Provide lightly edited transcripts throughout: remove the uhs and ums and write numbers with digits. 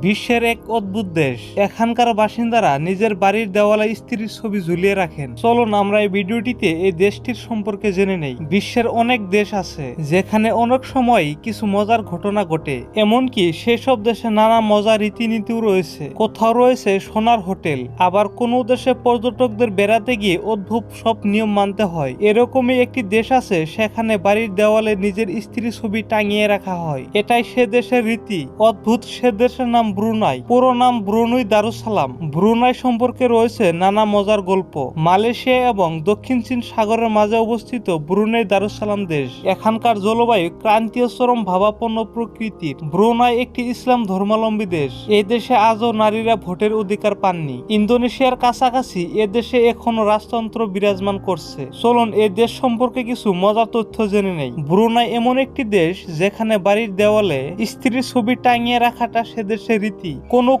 বিশ্বের এক অদ্ভুত দেশ। এখানকার বাসিন্দারা নিজের বাড়ির দেওয়ালে স্ত্রীর ছবি ঝুলিয়ে রাখেন। চলুন আমরা এই ভিডিওটিতে এই দেশটির সম্পর্কে জেনে নেই। বিশ্বের অনেক দেশ আছে যেখানে অনেক সময় কিছু মজার ঘটনা ঘটে, এমনকি সেসব দেশে নানা মজার রীতিনীতিও রয়েছে। কোথাও রয়েছে সোনার হোটেল, আবার কোনো দেশে পর্যটকদের বেড়াতে গিয়ে অদ্ভুত সব নিয়ম মানতে হয়। এরকমই একটি দেশ আছে সেখানে বাড়ির দেওয়ালে নিজের স্ত্রীর ছবি টাঙিয়ে রাখা হয়। এটাই সে দেশের রীতি। অদ্ভুত সে দেশের নাম ব্রুনাই, পুরো নাম ব্রুনাই দারুসালাম। ব্রুনাই সম্পর্কে রয়েছে নানা মজার গল্প। মালয়েশিয়া এবং দক্ষিণ চীন সাগরের মাঝে অবস্থিত ব্রুনাই দারুসালাম দেশ। এখানকার জলবায়ু ক্রান্তীয় চরম ভাবাপন্ন প্রকৃতির। ব্রুনাই একটি ইসলাম ধর্মাবলম্বী দেশ। এই দেশে আজও নারীরা ভোটের অধিকার পাননি। ইন্দোনেশিয়ার কাছাকাছি এ দেশে এখনো রাজতন্ত্র বিরাজমান করছে। চলুন এই দেশ সম্পর্কে কিছু মজার তথ্য জেনে নেই। ব্রুনাই এমন একটি দেশ যেখানে বাড়ির দেওয়ালে স্ত্রীর ছবি টাঙিয়ে রাখাটা সে দেশের রীতি।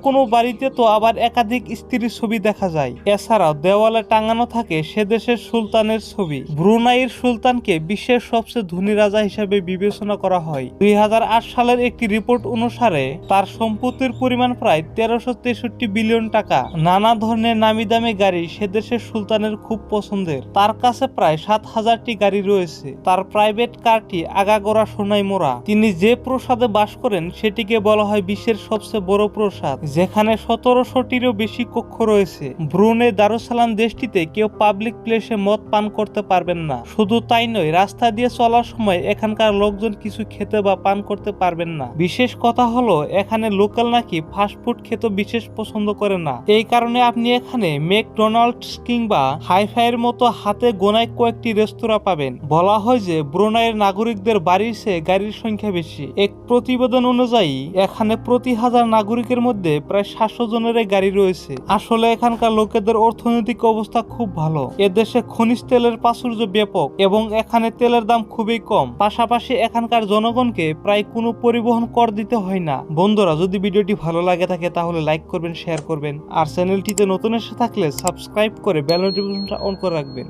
কোনো বাড়িতে তো আবার একাধিক স্ত্রীর ছবি দেখা যায়। এছাড়াও দেওয়ালে টাঙানো থাকে সে দেশের সুলতানের ছবি। ব্রুনাইয়ের সুলতানকে বিশ্বের সবচেয়ে ধনী রাজা হিসেবে বিবেচনা করা হয়। 2008 সালের একটি রিপোর্ট অনুসারে তার সম্পত্তির পরিমাণ প্রায় 1363 বিলিয়ন টাকা। নানা ধরনের নামি দামি গাড়ি সে দেশের সুলতানের খুব পছন্দের। তার কাছে প্রায় 7,000টি গাড়ি রয়েছে। তার প্রাইভেট কারটি আগাগোড়া সোনায় মোড়া। তিনি যে প্রাসাদে বাস করেন সেটিকে বলা হয় বিশ্বের সবচেয়ে বড় প্রাসাদ, যেখানে 1700টিরও বেশি কক্ষ রয়েছে। ব্রুনাই দারুসালাম দেশটিতে কেউ পাবলিক প্লেসে মদ পান করতে পারবেন না। শুধু তাই নয়, রাস্তা দিয়ে চলার সময় এখানকার লোকজন কিছু খেতে বা পান করতে পারবেন না। বিশেষ কথা হলো এখানে লোকাল নাকি ফাস্টফুড খেতে বিশেষ পছন্দ করে না। এই কারণে আপনি এখানে ম্যাকডোনাল্ডস কিংবা হাইফাইয়ের মতো হাতে গোনায় কয়েকটি রেস্তোরাঁ পাবেন। বলা হয় যে ব্রুনাইয়ের নাগরিকদের বাড়ির চেয়ে গাড়ির সংখ্যা বেশি। এক প্রতিবেদন অনুযায়ী এখানে প্রতি 1000 নাগরিকের মধ্যে প্রায় 700 জনের গাড়ি রয়েছে। আসলে এখানকার লোকেদের অর্থনৈতিক অবস্থা খুব ভালো। এদেশে খনিজ তেলের প্রাচুর্য ব্যাপক এবং এখানে তেলের দাম খুবই কম। পাশাপাশি এখানকার জনগণকে প্রায় কোনো পরিবহন কর দিতে হয় না। বন্ধুরা, যদি ভিডিওটি ভালো লাগে থাকে তাহলে লাইক করবেন, শেয়ার করবেন, আর চ্যানেলটিতে নতুন এসে থাকলে সাবস্ক্রাইব করে বেল নোটিফিকেশনটা অন করে রাখবেন।